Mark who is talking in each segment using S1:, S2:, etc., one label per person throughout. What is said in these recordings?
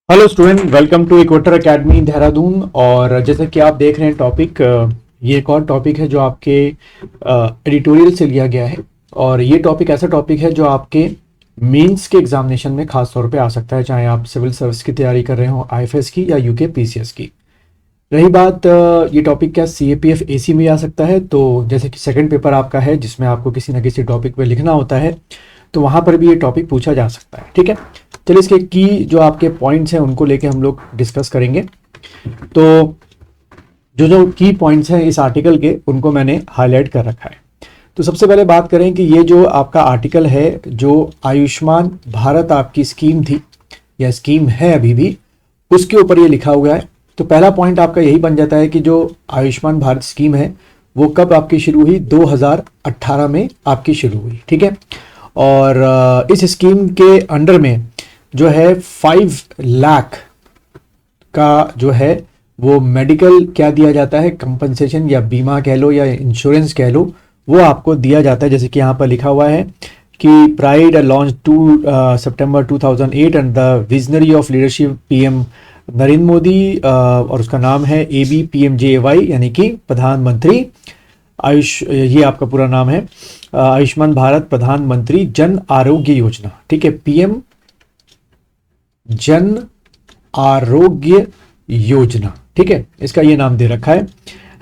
S1: Hello student, welcome to equator academy Dehradun. और जैसे कि आप देख रहे हैं टॉपिक, ये एक और टॉपिक है जो आपके एडिटोरियल से लिया गया है। और ये टॉपिक ऐसा टॉपिक है जो आपके मेंस के एग्जामिनेशन में खास तौर पे आ सकता है, चाहे आप सिविल सर्विस की तैयारी कर रहे हो, आईएफएस की या यूके पीसीएस की। रही बात ये टॉपिक क्या सीएपीएफ एसी में आ सकता है, तो जैसे कि सेकंड पेपर आपका है जिसमें आपको किसी ना किसी टॉपिक पे लिखना होता है, तो वहाँ पर भी ये टॉपिक पूछा जा सकता है। ठीक है, चलिए इसके की जो आपके पॉइंट्स हैं उनको लेके हम लोग डिस्कस करेंगे। तो जो जो की पॉइंट्स हैं इस आर्टिकल के उनको मैंने हाईलाइट कर रखा है। तो सबसे पहले बात करें कि ये जो आपका आर्टिकल है, जो आयुष्मान भारत आपकी स्कीम थी या स्कीम है अभी भी, उसके ऊपर ये लिखा हुआ है। तो पहला पॉइंट आपका यही बन जाता है कि जो आयुष्मान भारत स्कीम है वो कब आपकी शुरू हुई, 2018 में आपकी शुरू हुई। ठीक है, और इस स्कीम के अंडर में जो है 5 लाख का जो है वो मेडिकल क्या दिया जाता है, कंपनसेशन या बीमा कह लो या इंश्योरेंस कह लो, वो आपको दिया जाता है। जैसे कि यहाँ पर लिखा हुआ है कि pride launch 2 September 2008 and the visionary of leadership PM Narendra Modi, और उसका नाम है ABPMJAY यानी कि प्रधानमंत्री आयुष, ये आपका पूरा नाम है आयुष्मान भारत प्रधानमंत्री जन आरोग्य योजना। ठीक है, पीएम जन आरोग्य योजना। ठीक है, इसका ये नाम दे रखा है।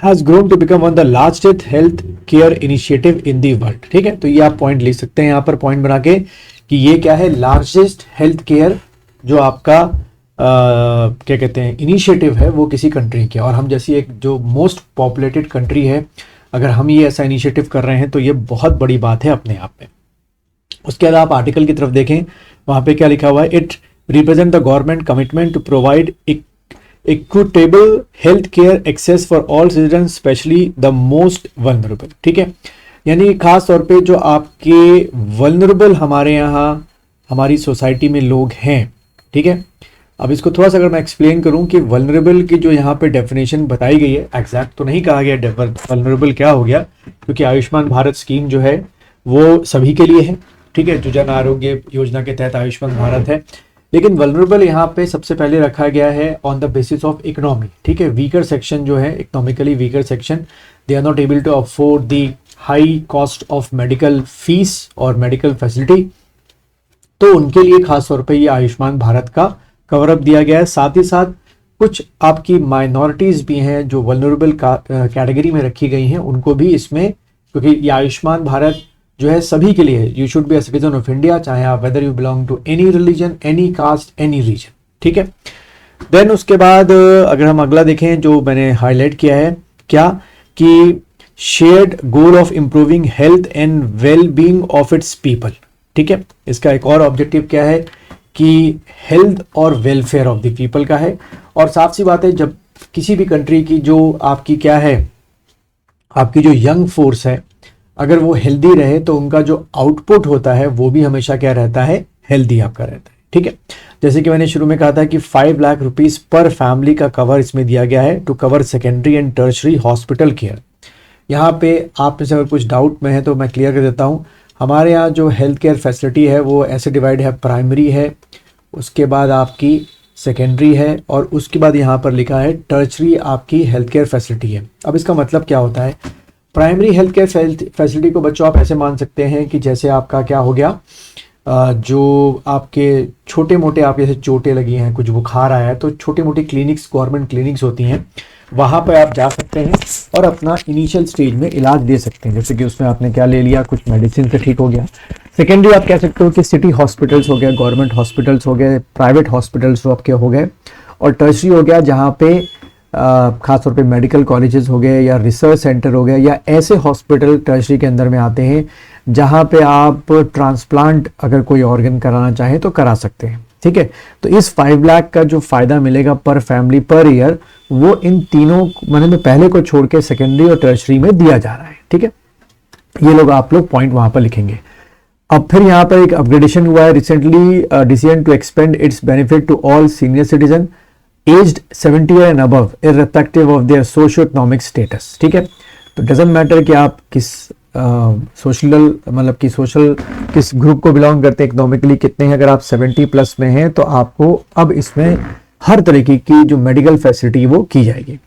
S1: Has grown to become one the largest health care initiative in the world. ठीक है, तो ये आप पॉइंट लिख सकते हैं यहाँ पर पॉइंट बना के कि ये क्या है, लार्जेस्ट हेल्थ केयर जो आपका क्या कहते हैं इनिशिएटिव है वो किसी कंट्री की। और हम जैसी एक जो मोस्ट पॉपुलेटेड कंट्री है, अगर हम ये ऐसा इनिशिएटिव कर रहे हैं तो ये बहुत बड़ी बात है अपने आप में। उसके अलावा आप आर्टिकल की तरफ देखें, वहां पे क्या लिखा हुआ है, it represent the government commitment to provide equitable health care access for all citizens, especially the most vulnerable। ठीक है, यानी खास तौर पे जो आपके vulnerable हमारे यहाँ हमारी सोसाइटी में लोग हैं। ठीक है, अब इसको थोड़ा सा अगर मैं एक्सप्लेन करूं कि vulnerable की जो यहाँ पे डेफिनेशन बताई गई है, एग्जैक्ट तो नहीं कहा गया vulnerable क्या हो गया, क्योंकि आयुष्मान भारत स्कीम जो है वो सभी के लिए है। ठीक है, जो जन आरोग्य योजना के तहत आयुष्मान भारत है, लेकिन वल्नरेबल यहाँ पे सबसे पहले रखा गया है on the basis of economy. ठीक है, वीकर सेक्शन जो है, economically weaker section, they are not able to afford the high cost of medical fees और मेडिकल फैसिलिटी, तो उनके लिए खास तौर पे ये आयुष्मान भारत का कवर अप दिया गया है। साथ ही साथ कुछ आपकी माइनॉरिटीज भी हैं जो वल्नरेबल कैटेगरी में रखी गई हैं, उनको भी इसमें, क्योंकि ये आयुष्मान भारत जो है सभी के लिए है। You should be a citizen of India, चाहे आप whether you belong to any religion, any caste, any region. ठीक है, देन उसके बाद अगर हम अगला देखें जो मैंने हाईलाइट किया है, क्या कि shared goal of improving health and well being of its people. ठीक है, इसका एक और ऑब्जेक्टिव क्या है कि हेल्थ और वेलफेयर ऑफ द पीपल का है। और साफ सी बात है, जब किसी भी कंट्री की जो आपकी क्या है, आपकी जो यंग फोर्स है, अगर वो हेल्दी रहे तो उनका जो आउटपुट होता है वो भी हमेशा क्या रहता है, हेल्दी आपका रहता है। ठीक है, जैसे कि मैंने शुरू में कहा था कि 5 लाख रुपीस पर फैमिली का कवर इसमें दिया गया है to cover secondary and tertiary hospital care. यहाँ पे आप में से अगर कुछ डाउट में है तो मैं क्लियर कर देता हूँ। हमारे यहाँ जो हेल्थ केयर फैसिलिटी है वो ऐसे डिवाइड है, प्राइमरी है, उसके बाद आपकी सेकेंडरी है, और उसके बाद यहाँ पर लिखा है टर्शरी आपकी हेल्थ केयर फैसिलिटी है। अब इसका मतलब क्या होता है, प्राइमरी हेल्थ केयर फैसिलिटी को बच्चों आप ऐसे मान सकते हैं कि जैसे आपका क्या हो गया, जो आपके छोटे मोटे, आप जैसे चोटें लगी हैं, कुछ बुखार आया है, तो छोटे मोटे क्लिनिक्स, गवर्नमेंट क्लिनिक्स होती हैं, वहाँ पर आप जा सकते हैं और अपना इनिशियल स्टेज में इलाज दे सकते हैं। जैसे कि उसमें आपने क्या ले लिया, कुछ मेडिसिन से ठीक हो गया। सेकेंडरी आप कह सकते हो कि सिटी हॉस्पिटल्स हो गए, गवर्नमेंट हॉस्पिटल्स हो गए, प्राइवेट हॉस्पिटल्स आपके हो गए, और टर्शरी हो गया जहाँ पे खासतौर पे मेडिकल कॉलेजेस हो गए या रिसर्च सेंटर हो गए, या ऐसे हॉस्पिटल टर्शरी के अंदर में आते हैं जहाँ पे आप ट्रांसप्लांट अगर कोई ऑर्गन कराना चाहें तो करा सकते हैं। ठीक है, तो इस 5 लाख का जो फायदा मिलेगा पर फैमिली पर ईयर, वो इन तीनों मतलब पहले को छोड़ के सेकेंडरी और टर्शरी में दिया जा रहा है। ठीक है, ये लोग आप लोग पॉइंट वहां पर लिखेंगे। अब फिर यहाँ पर एक अपग्रेडेशन हुआ है recently, decision to expand its benefit to all senior citizen aged 70 and above irrespective of their socio economic status. ठीक है, तो डजेंट मैटर कि आप किस सोशल मतलब कि सोशल किस ग्रुप को बिलोंग करते हैं, इकोनॉमिकली कितने हैं, अगर आप 70 प्लस में हैं तो आपको अब इसमें हर तरीके की जो मेडिकल फैसिलिटी वो की जाएगी।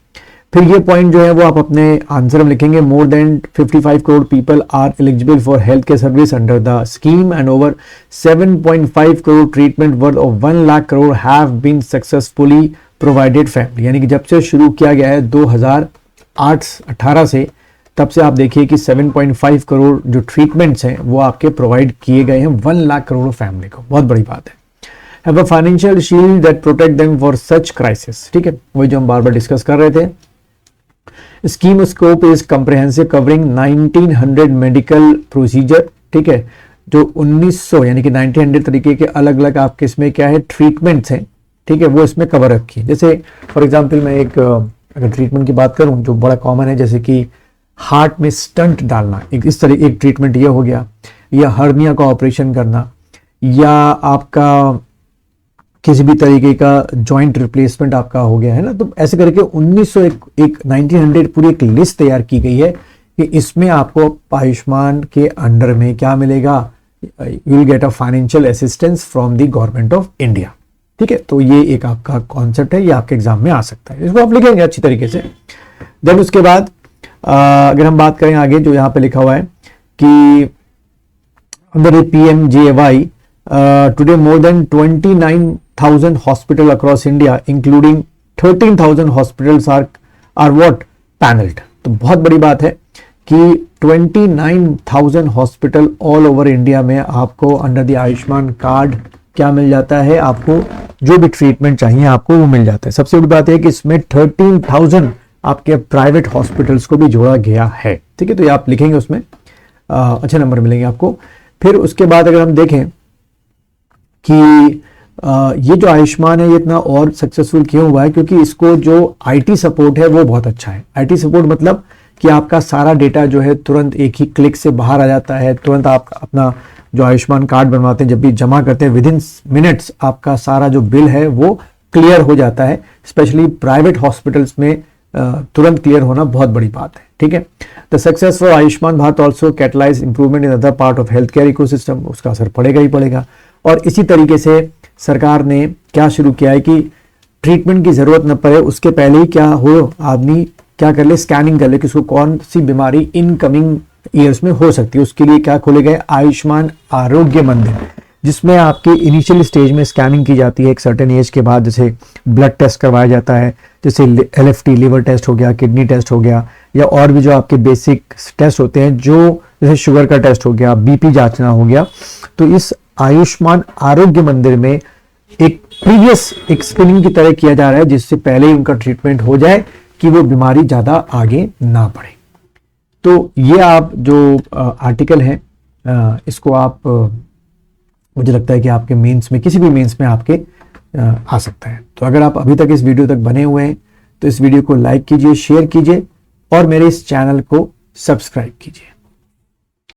S1: फिर ये पॉइंट जो है वो आप अपने आंसर में लिखेंगे, more than 55 crore people are eligible for health care service under the scheme and over 7.5 crore treatment worth of 1 lakh crore have been successfully provided family. यानी कि जब से शुरू किया गया है 2008-18 से, तब से आप देखिए कि 7.5 करोड़ जो ट्रीटमेंट्स हैं वो आपके प्रोवाइड किए गए हैं 1 लाख करोड़ फैमिली को। बहुत बड़ी बात है। Have a financial shield that protect them for such crisis. ठीक है, वही जो हम बार बार डिस्कस कर रहे थे। Scheme scope is comprehensive covering 1900 medical procedure. ठीक है, जो 1900 यानी कि 1900 तरीके के अलग अलग आपके इसमें क्या है ट्रीटमेंट्स हैं। ठीक है, वो इसमें कवर रखी है। जैसे फॉर एग्जांपल मैं एक अगर ट्रीटमेंट की बात करूं जो बड़ा कॉमन है, जैसे कि हार्ट में स्टंट डालना, एक इस तरह एक ट्रीटमेंट ये हो गया, या हर्निया का ऑपरेशन करना, या आपका किसी भी तरीके का जॉइंट रिप्लेसमेंट आपका हो गया है ना। तो ऐसे करके 1900 पूरी एक लिस्ट तैयार की गई है कि इसमें आपको आयुष्मान के अंडर में क्या मिलेगा, you will get a financial assistance from the government of India. ठीक है, तो ये एक आपका कॉन्सेप्ट है, ये आपके एग्जाम में आ सकता है, इसको आप लिखेंगे अच्छी तरीके से। देन उसके बाद अगर हम बात करें आगे, जो यहाँ पे लिखा हुआ है कि under PMJAY today more than 29,000 hospitals across India including 13,000 hospitals are what paneled। तो बहुत बड़ी बात है कि 29,000 हॉस्पिटल ऑल ओवर इंडिया में आपको अंडर द आयुष्मान कार्ड क्या मिल जाता है, आपको जो भी ट्रीटमेंट चाहिए आपको वो मिल जाता है। सबसे बड़ी बात है कि इसमें 13,000 आपके प्राइवेट हॉस्पिटल्स को भी जोड़ा गया है। ठीक है, तो ये आप लिखेंगे, उसमें अच्छे नंबर मिलेंगे आपको। फिर उसके बाद अगर हम देखें कि ये जो आयुष्मान है ये इतना और सक्सेसफुल क्यों हुआ है, क्योंकि इसको जो IT सपोर्ट है वो बहुत अच्छा है। IT सपोर्ट मतलब कि आपका सारा डेटा जो है तुरंत एक ही क्लिक से बाहर आ जाता है। तुरंत आप अपना जो आयुष्मान कार्ड बनवाते हैं, जब भी जमा करते हैं, विदिन मिनट्स आपका सारा जो बिल है वो क्लियर हो जाता है। स्पेशली प्राइवेट हॉस्पिटल्स में तुरंत क्लियर होना बहुत बड़ी बात है। ठीक है, the success for Ayushman Bharat also catalyse improvement in other part of health care ecosystem. उसका असर पड़ेगा ही पड़ेगा। और इसी तरीके से सरकार ने क्या शुरू किया है कि ट्रीटमेंट की जरूरत न पड़े उसके पहले ही क्या हो, आदमी क्या कर ले, स्कैनिंग कर ले कि उसको कौन सी बीमारी इनकमिंग ईयर्स में हो सकती है। उसके लिए क्या खोले गए, आयुष्मान आरोग्य मंदिर, जिसमें आपके इनिशियल स्टेज में स्कैनिंग की जाती है एक सर्टेन एज के बाद। जैसे ब्लड टेस्ट करवाया जाता है, जैसे LFT लीवर टेस्ट हो गया, किडनी टेस्ट हो गया, या और भी जो आपके बेसिक टेस्ट होते हैं, जो जैसे शुगर का टेस्ट हो गया, BP जांचना हो गया। तो इस आयुष्मान आरोग्य मंदिर में एक प्रीवियस एक स्क्रीनिंग की तरह किया जा रहा है, जिससे पहले ही उनका ट्रीटमेंट हो जाए कि वो बीमारी ज्यादा आगे ना बढ़े। तो ये आप जो आर्टिकल है इसको आप मुझे लगता है कि आपके मेंस में, किसी भी मेंस में आपके आ सकता है। तो अगर आप अभी तक इस वीडियो तक बने हुए हैं तो इस वीडियो को लाइक कीजिए, शेयर कीजिए और मेरे इस चैनल को सब्सक्राइब कीजिए।